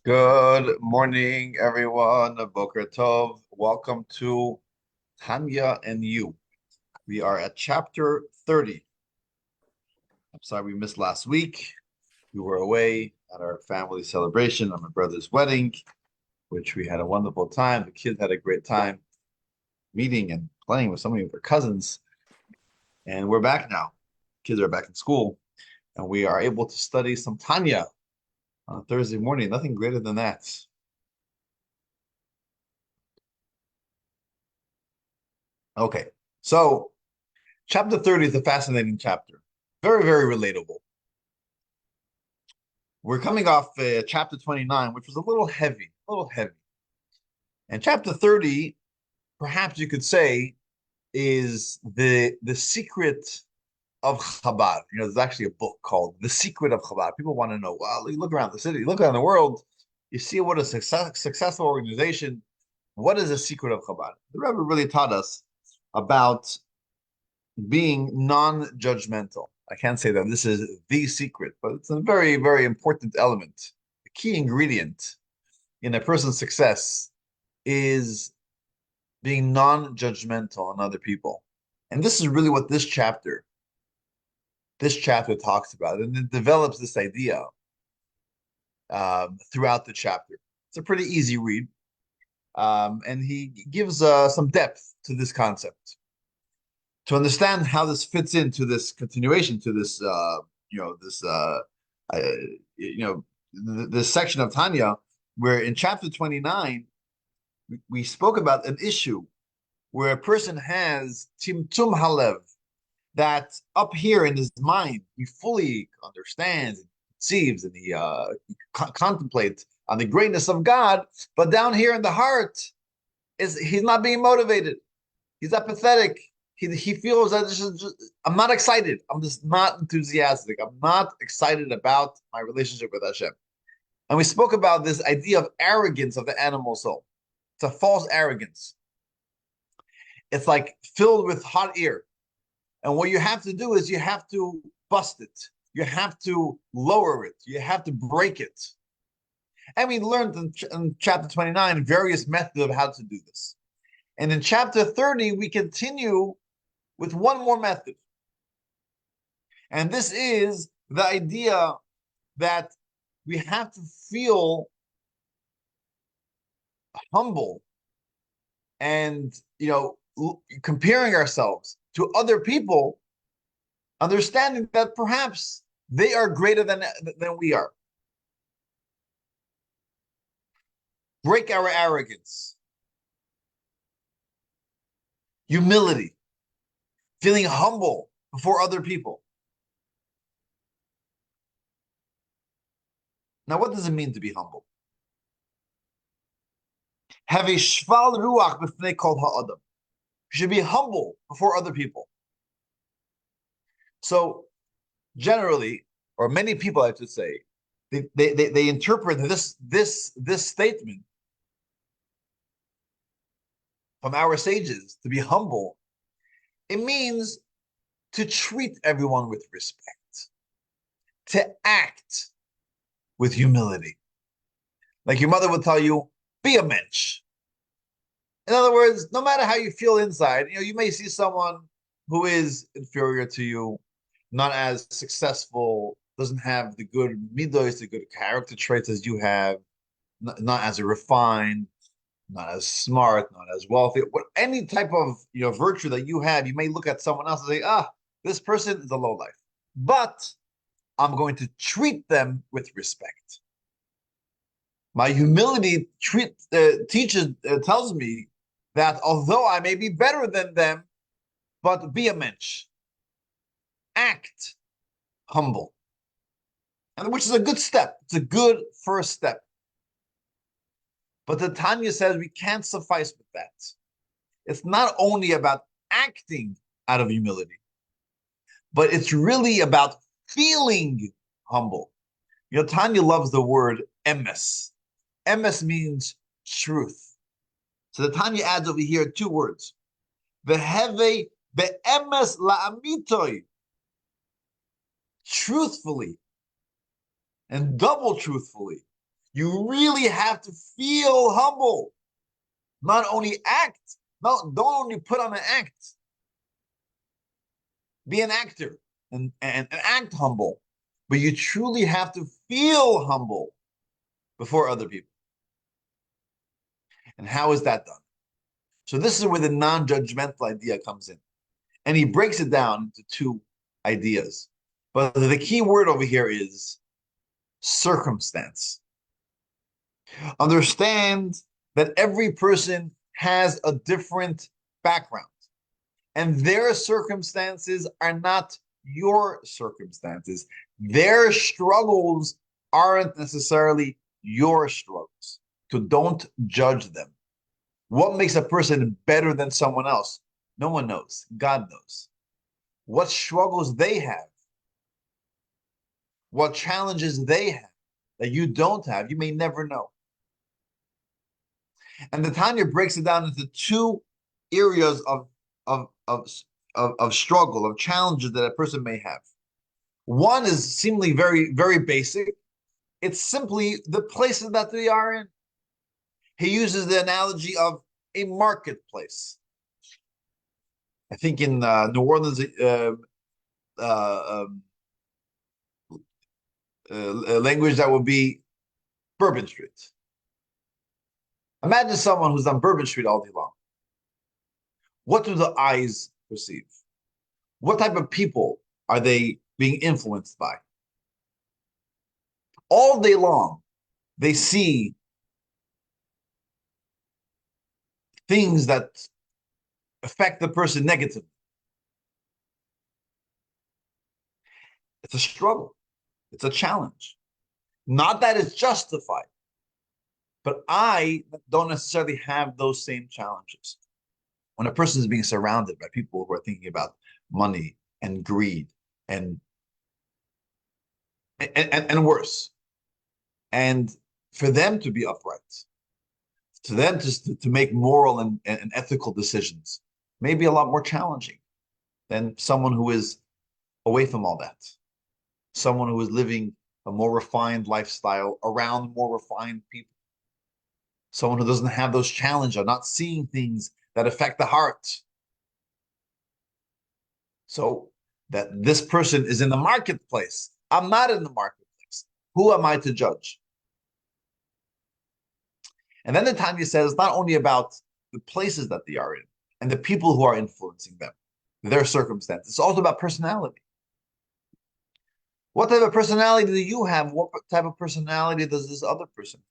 Good morning, everyone. Boker Tov. Welcome to Tanya and You. We are at chapter 30. I'm sorry we missed last week. We were away at our family celebration on my brother's wedding, which we had a wonderful time. The kids had a great time meeting and playing with so many of their cousins. And we're back now. Kids are back in school, and we are able to study some Tanya on Thursday morning. Nothing greater than that. Okay, so chapter 30 is a fascinating chapter. Very, very relatable. We're coming off chapter 29, which was a little heavy, a little heavy. And chapter 30, perhaps you could say, is the secret of Chabad. There's actually a book called The Secret of Chabad. People want to know, well, you look around the city, look around the world, you see what a successful organization, what is the secret of Chabad? The Rebbe really taught us about being non-judgmental. I can't say that this is the secret, but it's a very, very important element. The key ingredient in a person's success is being non-judgmental on other people. And this is really what this chapter talks about, and it develops this idea throughout the chapter. It's a pretty easy read, and he gives some depth to this concept. To understand how this fits into this continuation to this, uh, this section of Tanya, where in chapter 29, we spoke about an issue where a person has timtum halev, that up here in his mind, he fully understands, and conceives, and he contemplates on the greatness of God, but down here in the heart, he's not being motivated. He's apathetic. He feels that I'm not excited. I'm just not enthusiastic. I'm not excited about my relationship with Hashem. And we spoke about this idea of arrogance of the animal soul. It's a false arrogance. It's like filled with hot air. And what you have to do is you have to bust it. You have to lower it. You have to break it. And we learned in chapter 29 various methods of how to do this. And in chapter 30, we continue with one more method. And this is the idea that we have to feel humble and, comparing ourselves to other people, understanding that perhaps they are greater than we are. Break our arrogance, humility, feeling humble before other people. Now, what does it mean to be humble? Have a shval ruach b'fnei kol ha'adam. You should be humble before other people. So, generally, or many people, I should say, they interpret this statement from our sages to be humble. It means to treat everyone with respect, to act with humility. Like your mother would tell you, be a mensch. In other words, no matter how you feel inside, you may see someone who is inferior to you, not as successful, doesn't have the good midos, the good character traits as you have, not as refined, not as smart, not as wealthy. What any type of virtue that you have, you may look at someone else and say, this person is a low life. But I'm going to treat them with respect. My humility tells me that although I may be better than them, but be a mensch. Act humble. And which is a good step. It's a good first step. But the Tanya says we can't suffice with that. It's not only about acting out of humility, but it's really about feeling humble. Tanya loves the word emes. Emes means truth. So the Tanya adds over here two words. Veheve be'emes la'amitoi. Truthfully and double truthfully. You really have to feel humble. Not only act, don't only put on an act. Be an actor and act humble. But you truly have to feel humble before other people. And how is that done? So this is where the non-judgmental idea comes in. And he breaks it down into two ideas. But the key word over here is circumstance. Understand that every person has a different background, and their circumstances are not your circumstances. Their struggles aren't necessarily your struggles. So don't judge them. What makes a person better than someone else? No one knows. God knows. What struggles they have, what challenges they have that you don't have, you may never know. And the Tanya breaks it down into two areas of, of, of struggle, of challenges that a person may have. One is seemingly very, very basic. It's simply the places that they are in. He uses the analogy of a marketplace. I think in New Orleans, um, language that would be Bourbon Street. Imagine someone who's on Bourbon Street all day long. What do the eyes perceive? What type of people are they being influenced by? All day long, they see things that affect the person negatively. It's a struggle. It's a challenge. Not that it's justified, but I don't necessarily have those same challenges. When a person is being surrounded by people who are thinking about money and greed and and worse, and for them to be upright, to them to make moral and ethical decisions, may be a lot more challenging than someone who is away from all that, someone who is living a more refined lifestyle around more refined people, someone who doesn't have those challenges, or not seeing things that affect the heart. So that this person is in the marketplace. I'm not in the marketplace. Who am I to judge? And then the Tanya says it's not only about the places that they are in and the people who are influencing them, their circumstances. It's also about personality. What type of personality do you have? What type of personality does this other person have?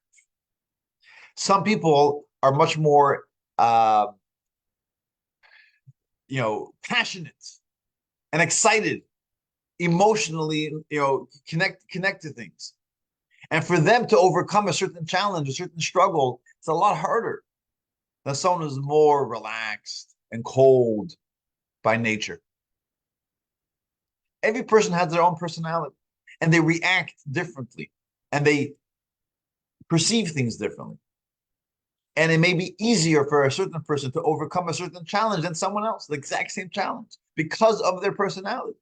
Some people are much more, passionate and excited, emotionally, connect to things. And for them to overcome a certain challenge, a certain struggle, it's a lot harder than someone who's more relaxed and cold by nature. Every person has their own personality, and they react differently, and they perceive things differently. And it may be easier for a certain person to overcome a certain challenge than someone else, the exact same challenge, because of their personality.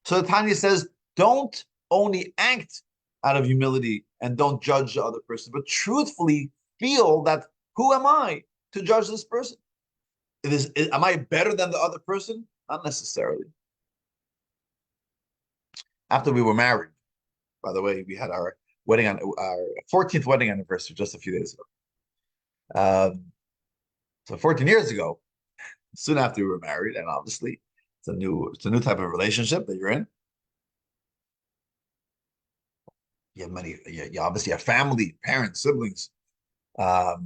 So Tanya says, don't only act out of humility and don't judge the other person, but truthfully feel that, who am I to judge this person? Am I better than the other person? Not necessarily. After we were married, by the way, we had our wedding on our 14th wedding anniversary just a few days ago. So 14 years ago, soon after we were married, and obviously it's a new type of relationship that you're in. You have you obviously have family, parents, siblings, that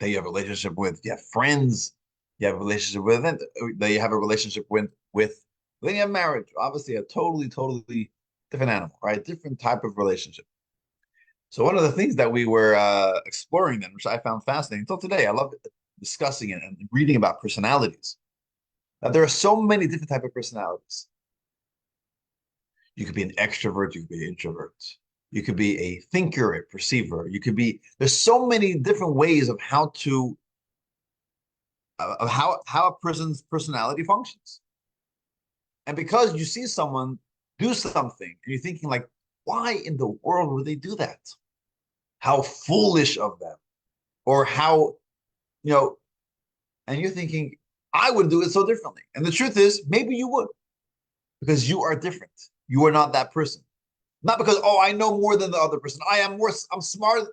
you have a relationship with. You have friends, you have a relationship with, and that you have a relationship with. Then you have marriage, obviously a totally different animal, right? Different type of relationship. So one of the things that we were exploring then, which I found fascinating until today, I love discussing it and reading about personalities. That there are so many different type of personalities. You could be an extrovert, you could be an introvert. You could be a thinker, a perceiver. There's so many different ways of how a person's personality functions. And because you see someone do something and you're thinking like, Why in the world would they do that? How foolish of them. Or how, you know, and you're thinking, I would do it so differently. And the truth is, maybe you would, because you are different. You are not that person. Not because, oh, I know more than the other person. I'm smarter.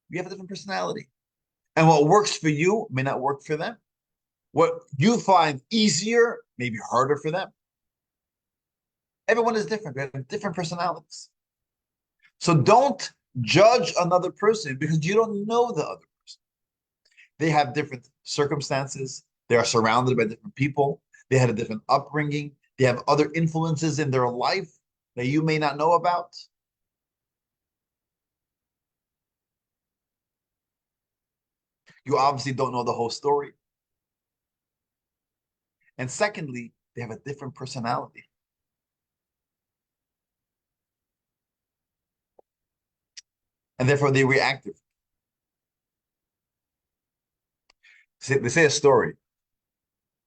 You have a different personality. And what works for you may not work for them. What you find easier may be harder for them. Everyone is different. We have different personalities. So don't judge another person because you don't know the other person. They have different circumstances. They are surrounded by different people. They had a different upbringing. They have other influences in their life that you may not know about. You obviously don't know the whole story. And secondly, they have a different personality. And therefore they react differently. They say a story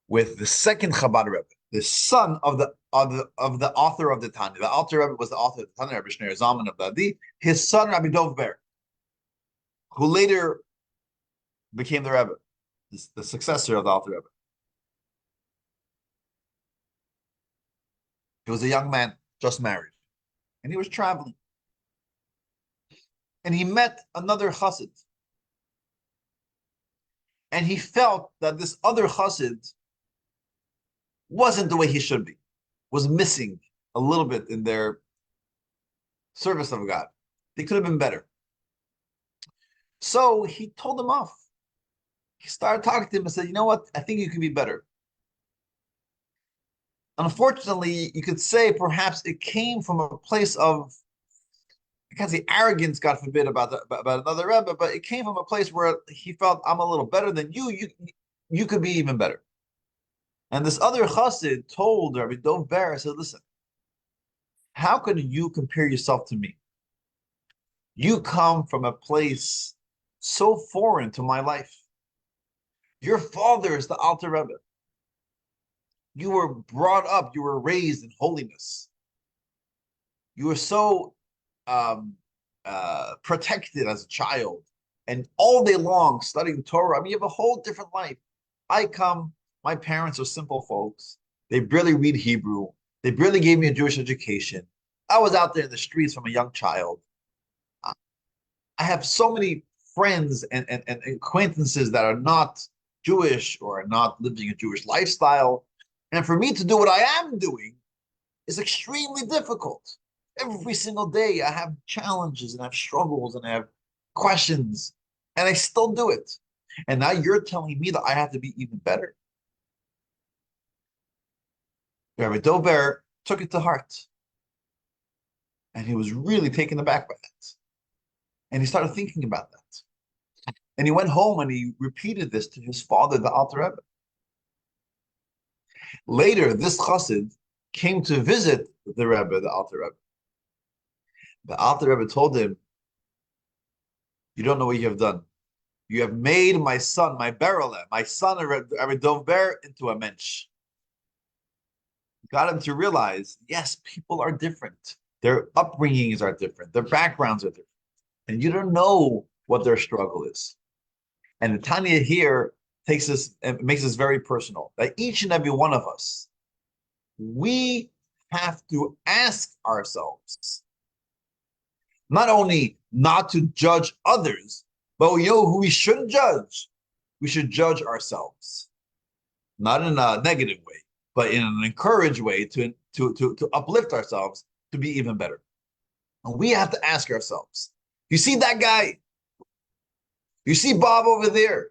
with the second Chabad Rebbe, the son of the author of the Tanya. The author Rebbe was the author of the Tanya, Rebbe Shneur Zalman of Dadi. His son, Rabbi Dov Ber, who later became the Rebbe, the successor of the author Rebbe. He was a young man, just married, and he was traveling. And he met another chassid. And he felt that this other chassid wasn't the way he should be, was missing a little bit in their service of God. They could have been better. So he told them off. He started talking to him and said, you know what? I think you can be better. Unfortunately, you could say perhaps it came from a place of, I can't say arrogance, God forbid, about another Rebbe, but it came from a place where he felt, I'm a little better than you. You could be even better. And this other chassid told Rabbi Dov Ber, said, listen, how could you compare yourself to me? You come from a place so foreign to my life. Your father is the Alter Rebbe. You were brought up, you were raised in holiness. You were so protected as a child, and all day long studying Torah. I mean, you have a whole different life. I come, my parents are simple folks. They barely read Hebrew. They barely gave me a Jewish education. I was out there in the streets from a young child. I have so many friends and acquaintances that are not Jewish or are not living a Jewish lifestyle. And for me to do what I am doing is extremely difficult. Every single day I have challenges and I have struggles and I have questions, and I still do it. And now you're telling me that I have to be even better. Rabbi Dober took it to heart, and he was really taken aback by that. And he started thinking about that. And he went home and he repeated this to his father, the Alter Rebbe. Later, this chassid came to visit the Rebbe, the Alter Rebbe. The Alter Rebbe told him, you don't know what you have done. You have made my son, my Berele, my son, Rabbi Dov Ber, into a mensch. Got him to realize, yes, people are different. Their upbringings are different. Their backgrounds are different. And you don't know what their struggle is. And the Tanya here takes us and makes this very personal. That each and every one of us, we have to ask ourselves, not only not to judge others, but we know who we shouldn't judge. We should judge ourselves, not in a negative way, but in an encouraged way to uplift ourselves to be even better. And we have to ask ourselves, you see that guy? You see Bob over there?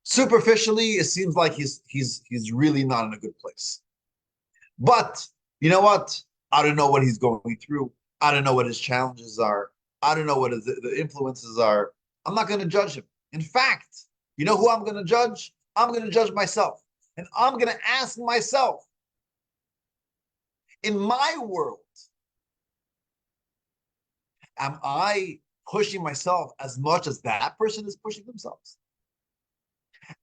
Superficially, it seems like he's really not in a good place. But you know what? I don't know what he's going through. I don't know what his challenges are. I don't know what the influences are. I'm not going to judge him. In fact, you know who I'm going to judge? I'm going to judge myself. And I'm going to ask myself, in my world, am I pushing myself as much as that person is pushing themselves?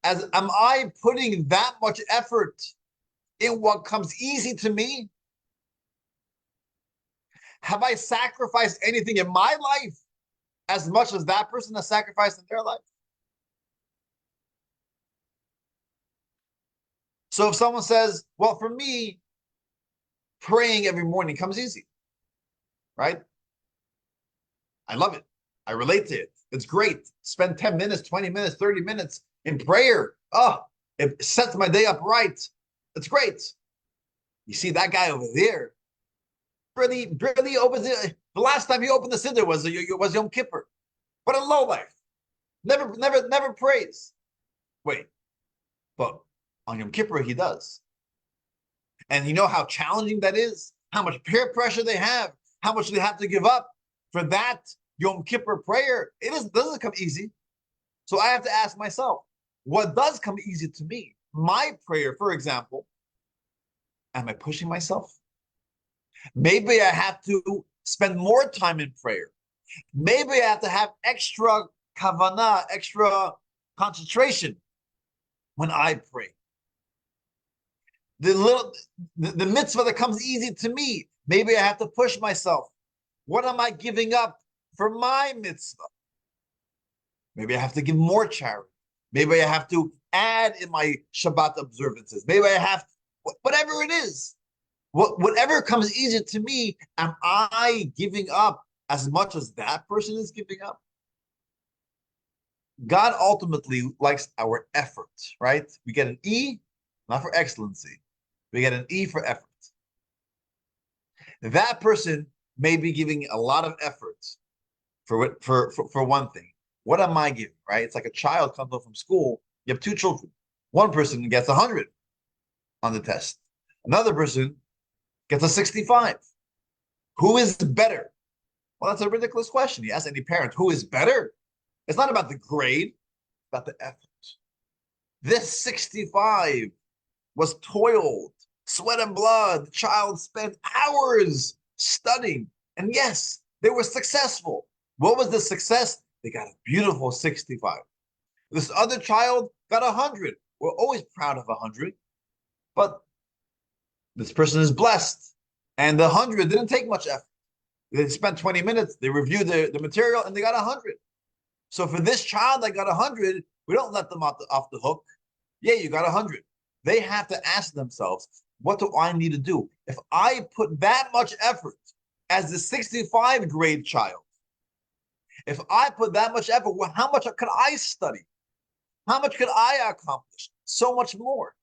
As am I putting that much effort in what comes easy to me? Have I sacrificed anything in my life as much as that person has sacrificed in their life? So if someone says, well, for me, praying every morning comes easy, right? I love it. I relate to it. It's great. Spend 10 minutes, 20 minutes, 30 minutes in prayer. Oh, it sets my day up right. It's great. You see that guy over there, barely opens it. The last time he opened the siddur was Yom Kippur. What a low life. Never prays. Wait, but on Yom Kippur he does. And you know how challenging that is? How much peer pressure they have, how much they have to give up for that Yom Kippur prayer. Doesn't come easy. So I have to ask myself, what does come easy to me? My prayer, for example, am I pushing myself? Maybe I have to spend more time in prayer. Maybe I have to have extra kavanah, extra concentration when I pray. The mitzvah that comes easy to me, maybe I have to push myself. What am I giving up for my mitzvah? Maybe I have to give more charity. Maybe I have to add in my Shabbat observances. Maybe I have, whatever it is, whatever comes easy to me, am I giving up as much as that person is giving up? God ultimately likes our effort, right? We get an E, not for excellency. We get an E for effort. That person may be giving a lot of effort for one thing. What am I giving, right? It's like a child comes home from school. You have two children. One person gets 100 on the test. Another person gets a 65. Who is better? Well, that's a ridiculous question. You ask any parent, who is better? It's not about the grade, it's about the effort. This 65 was toiled, sweat and blood. The child spent hours studying. And yes, they were successful. What was the success? They got a beautiful 65. This other child got 100. We're always proud of 100. But this person is blessed. And the 100 didn't take much effort. They spent 20 minutes, they reviewed the material, and they got 100. So for this child that got 100, we don't let them off the hook. Yeah, you got 100. They have to ask themselves, what do I need to do? If I put that much effort as the 65 grade child, if I put that much effort, well, how much could I study? How much could I accomplish? So much more.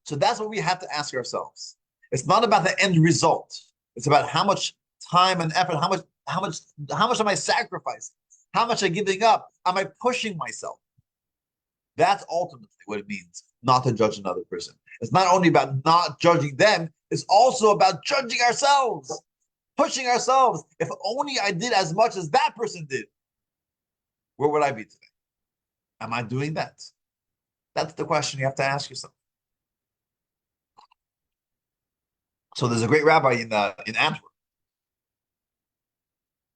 So that's what we have to ask ourselves. It's not about the end result. It's about how much time and effort, how much am I sacrificing? How much am I giving up? Am I pushing myself? That's ultimately what it means not to judge another person. It's not only about not judging them, it's also about judging ourselves, pushing ourselves. If only I did as much as that person did, where would I be today? Am I doing that? That's the question you have to ask yourself. So there's a great rabbi in Antwerp,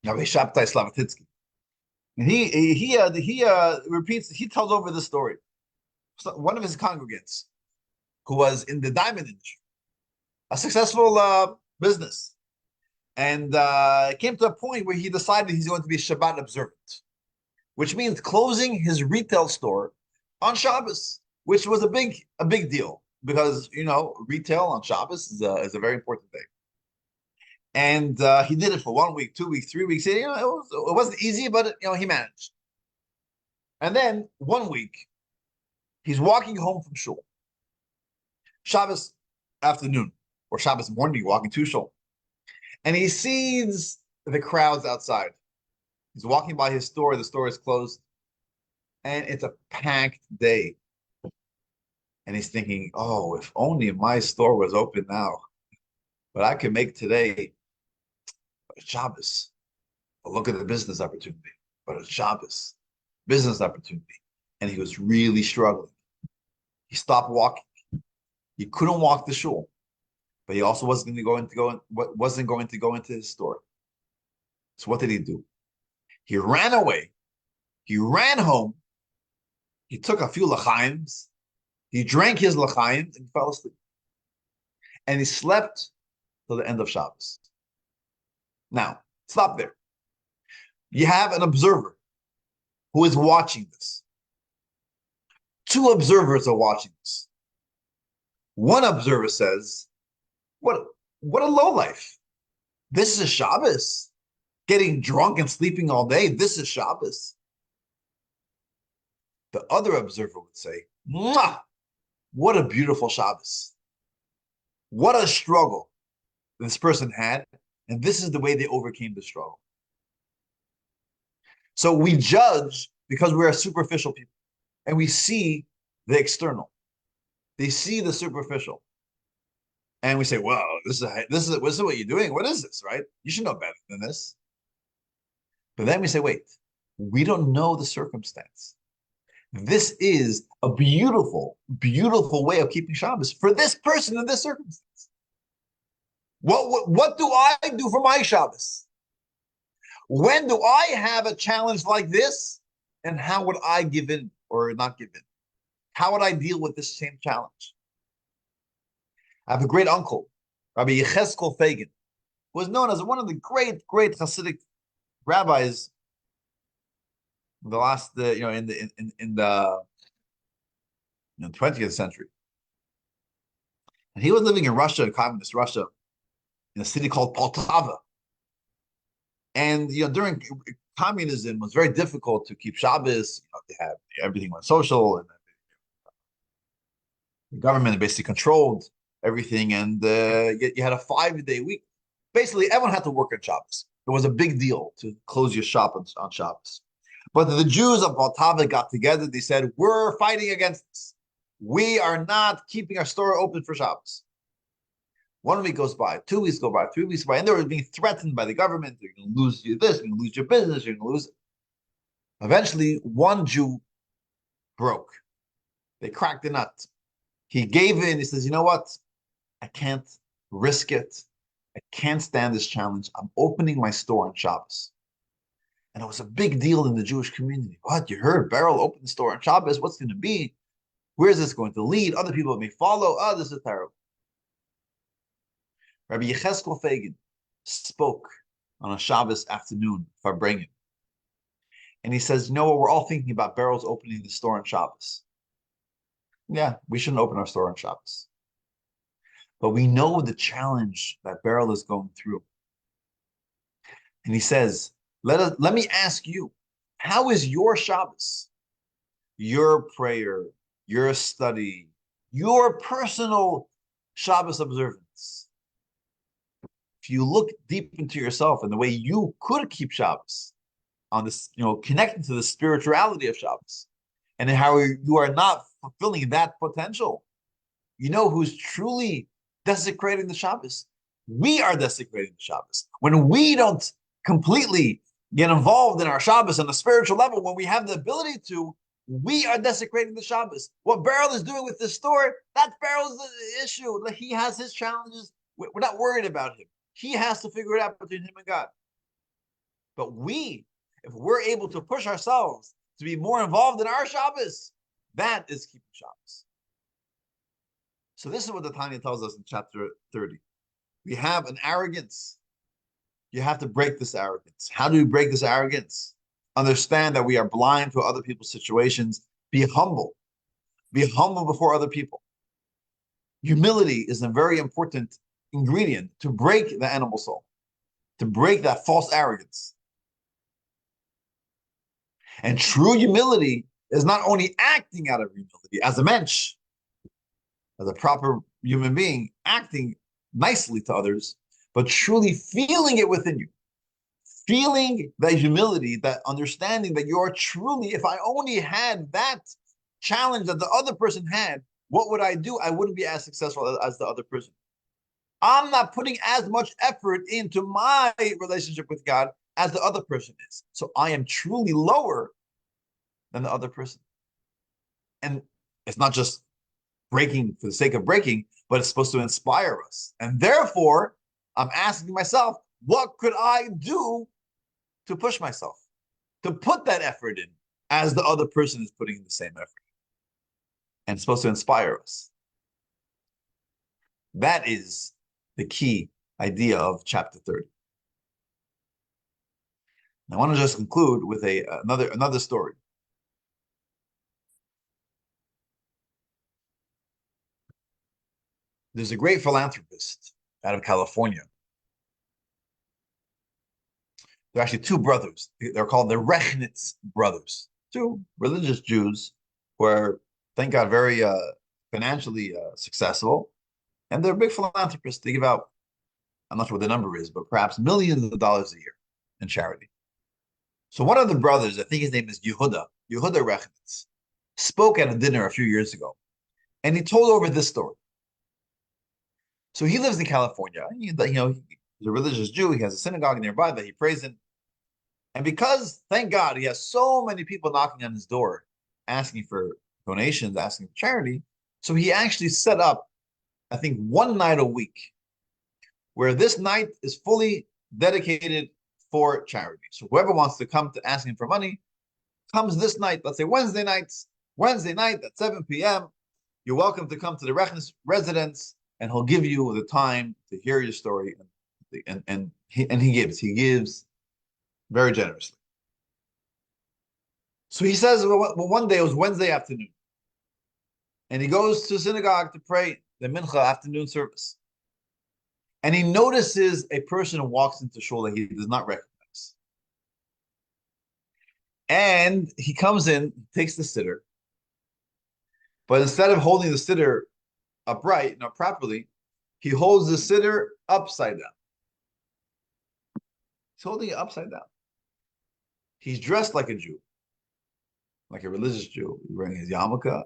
Rabbi Shabtai Slavatitsky. And he tells over the story. So one of his congregants who was in the diamond industry, a successful business, and came to a point where he decided he's going to be Shabbat observant, which means closing his retail store on Shabbos, which was a big deal because retail on Shabbos is a very important thing. And he did it for 1 week, 2 weeks, 3 weeks. It wasn't easy, but he managed. And then 1 week, he's walking home from shul, Shabbos afternoon or Shabbos morning, walking to shul, and he sees the crowds outside. He's walking by his store. The store is closed, and it's a packed day. And he's thinking, "Oh, if only my store was open now, but I could make today Shabbos. But look at the business opportunity. But it's Shabbos, business opportunity." And he was really struggling. He stopped walking. He couldn't walk the shul, but he also wasn't going to go into his store. So what did he do? He ran away. He ran home. He took a few lachaims. He drank his lachaims and fell asleep. And he slept till the end of Shabbos. Now, stop there. You have an observer who is watching this. Two observers are watching this. One observer says, what a lowlife. This is Shabbos. Getting drunk and sleeping all day, this is Shabbos. The other observer would say, mwah, what a beautiful Shabbos. What a struggle this person had, and this is the way they overcame the struggle. So we judge because we're superficial people, and we see the external. They see the superficial. And we say, well, this is what you're doing. What is this, right? You should know better than this. But then we say, wait, we don't know the circumstance. This is a beautiful, beautiful way of keeping Shabbos for this person in this circumstance. What do I do for my Shabbos? When do I have a challenge like this? And how would I give in or not give in? How would I deal with this same challenge? I have a great uncle, Rabbi Yecheskel Fagin, who was known as one of the great Hasidic rabbis in the last, in the 20th century. And he was living in Russia, in communist Russia, in a city called Poltava. And during communism, it was very difficult to keep Shabbos. They had everything went social, and the government basically controlled everything. And you had a 5-day week. Basically, everyone had to work on Shabbos. It was a big deal to close your shop on Shabbos. But the Jews of Poltava got together. They said, we're fighting against this. We are not keeping our store open for Shabbos. 1 week goes by, 2 weeks go by, 3 weeks go by, and they were being threatened by the government. You're going to lose this, you're going to lose your business, you're going to lose it. Eventually, one Jew broke. They cracked the nut. He gave in. He says, you know what? I can't risk it. I can't stand this challenge. I'm opening my store on Shabbos. And it was a big deal in the Jewish community. What? You heard Beryl open the store on Shabbos? What's going to be? Where is this going to lead? Other people may follow. Oh, this is terrible. Rabbi Yecheskel Fagin spoke on a Shabbos afternoon, Farbrengen. And he says, you know what? We're all thinking about Beryl's opening the store on Shabbos. Yeah, we shouldn't open our store on Shabbos. But we know the challenge that Beryl is going through. And he says, let me ask you, how is your Shabbos? Your prayer, your study, your personal Shabbos observance. If you look deep into yourself and the way you could keep Shabbos on this, connecting to the spirituality of Shabbos, and how you are not fulfilling that potential, who's truly desecrating the Shabbos? We are desecrating the Shabbos. When we don't completely get involved in our Shabbos on a spiritual level, when we have the ability to, we are desecrating the Shabbos. What Beryl is doing with this store, that's Beryl's issue. He has his challenges. We're not worried about him. He has to figure it out between him and God. But if we're able to push ourselves to be more involved in our Shabbos, that is keeping Shabbos. So this is what the Tanya tells us in chapter 30. We have an arrogance. You have to break this arrogance. How do we break this arrogance? Understand that we are blind to other people's situations. Be humble. Be humble before other people. Humility is a very important ingredient to break the animal soul, to break that false arrogance. And true humility is not only acting out of humility as a mensch, as a proper human being, acting nicely to others, but truly feeling it within you. Feeling that humility, that understanding that you are truly, if I only had that challenge that the other person had, what would I do? I wouldn't be as successful as the other person. I'm not putting as much effort into my relationship with God as the other person is. So I am truly lower than the other person. And it's not just breaking for the sake of breaking, but it's supposed to inspire us. And therefore, I'm asking myself, what could I do to push myself, to put that effort in as the other person is putting in the same effort? And it's supposed to inspire us. That is the key idea of chapter 30. I want to just conclude with another story. There's a great philanthropist out of California. They're actually two brothers. They're called the Rechnitz brothers, two religious Jews who are, thank God, very financially successful. And they're big philanthropists. They give out, I'm not sure what the number is, but perhaps millions of dollars a year in charity. So one of the brothers, I think his name is Yehuda Rechnitz, spoke at a dinner a few years ago. And he told over this story. So he lives in California. He's a religious Jew. He has a synagogue nearby that he prays in. And because, thank God, he has so many people knocking on his door, asking for donations, asking for charity. So he actually set up, I think, one night a week, where this night is fully dedicated for charity. So whoever wants to come to asking for money comes this night, let's say Wednesday night at 7 p.m. You're welcome to come to the Rechnes residence, and he'll give you the time to hear your story. And he gives very generously. So he says, well, one day, it was Wednesday afternoon, and he goes to synagogue to pray the mincha afternoon service. And he notices a person walks into shul that he does not recognize. And he comes in, takes the siddur, but instead of holding the siddur upright, properly, he holds the siddur upside down. He's holding it upside down. He's dressed like a Jew, like a religious Jew. He's wearing his yarmulke,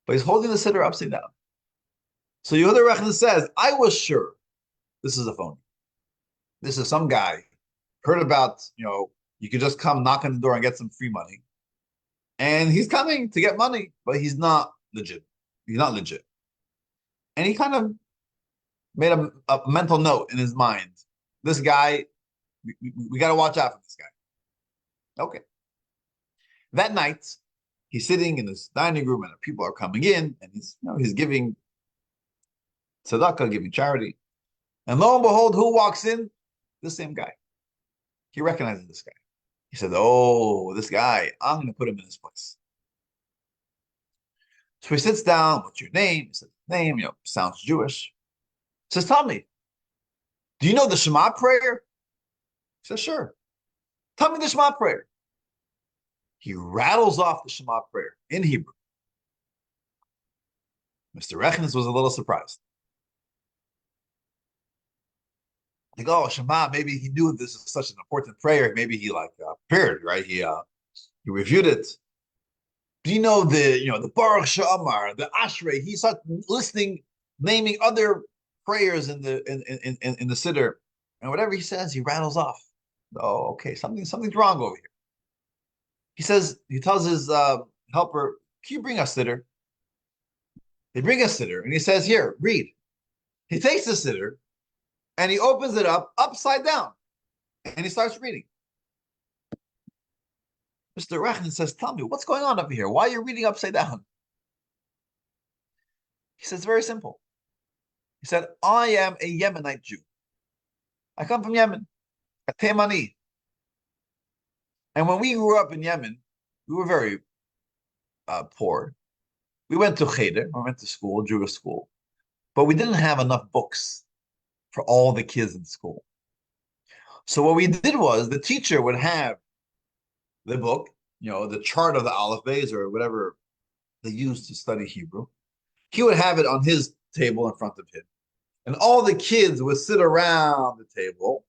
but he's holding the siddur upside down. So Yehuda Rechner says, I was sure this is a phony. This is some guy heard about, you could just come knock on the door and get some free money. And he's coming to get money, but he's not legit. He's not legit. And he kind of made a mental note in his mind. This guy, we got to watch out for this guy. Okay. That night, he's sitting in his dining room and people are coming in and he's giving tzedakah, giving charity. And lo and behold, who walks in? The same guy. He recognizes this guy. He said, oh, this guy, I'm going to put him in his place. So he sits down, what's your name? He says, name, sounds Jewish. He says, tell me, do you know the Shema prayer? He says, sure. Tell me the Shema prayer. He rattles off the Shema prayer in Hebrew. Mr. Rechnes was a little surprised. Like, oh, Shema, maybe he knew this is such an important prayer. Maybe he prepared, right? He reviewed it. Do you know the Baruch She'amar, the Ashrei? He started listening, naming other prayers in the siddur, and whatever he says, he rattles off. Oh, okay, something's wrong over here. He tells his helper, can you bring us siddur? They bring us siddur, and he says, here, read. He takes the siddur, and he opens it up upside down, and he starts reading. Mr. Rechnin says, tell me, what's going on over here? Why are you reading upside down? He says, very simple. He said, I am a Yemenite Jew. I come from Yemen, a Temani. And when we grew up in Yemen, we were very poor. We went to cheder, we went to school, Jewish school, but we didn't have enough books for all the kids in school. So what we did was the teacher would have the book, the chart of the Aleph Beis or whatever they used to study Hebrew. He would have it on his table in front of him. And all the kids would sit around the table,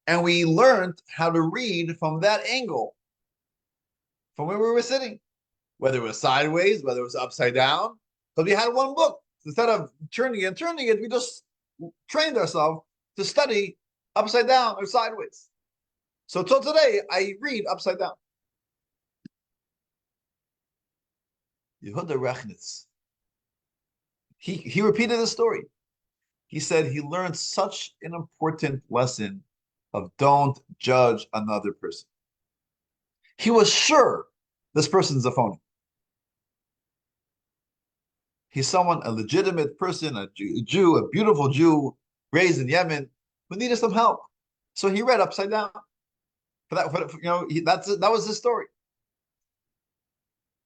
and we learned how to read from that angle, from where we were sitting, whether it was sideways, whether it was upside down, because we had one book. Instead of turning it, we just trained ourselves to study upside down or sideways. So till today, I read upside down. Yehuda Rechnitz, he repeated the story. He said he learned such an important lesson of don't judge another person. He was sure this person's a phony. He's a legitimate person, a Jew, a beautiful Jew, raised in Yemen who needed some help. So he read upside down. That was his story.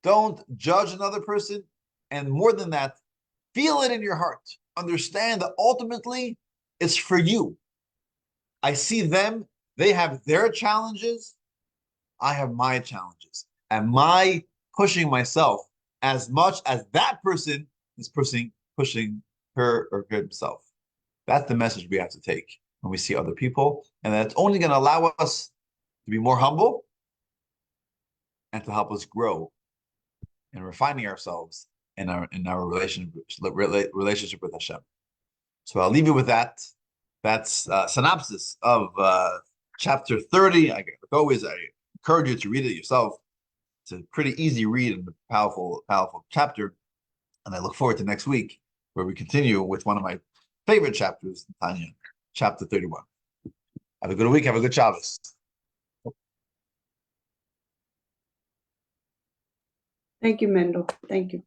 Don't judge another person, and more than that, feel it in your heart. Understand that ultimately it's for you. I see them, they have their challenges, I have my challenges. Am I pushing myself as much as that person is pushing her or himself? That's the message we have to take when we see other people. And that's only going to allow us to be more humble and to help us grow in refining ourselves in our relationship with Hashem. So I'll leave you with that. That's synopsis of chapter 30. Like always, I encourage you to read it yourself. It's a pretty easy read and a powerful chapter. And I look forward to next week, where we continue with one of my favorite chapters, Tanya, chapter 31. Have a good week. Have a good Shabbos. Thank you, Mendel. Thank you.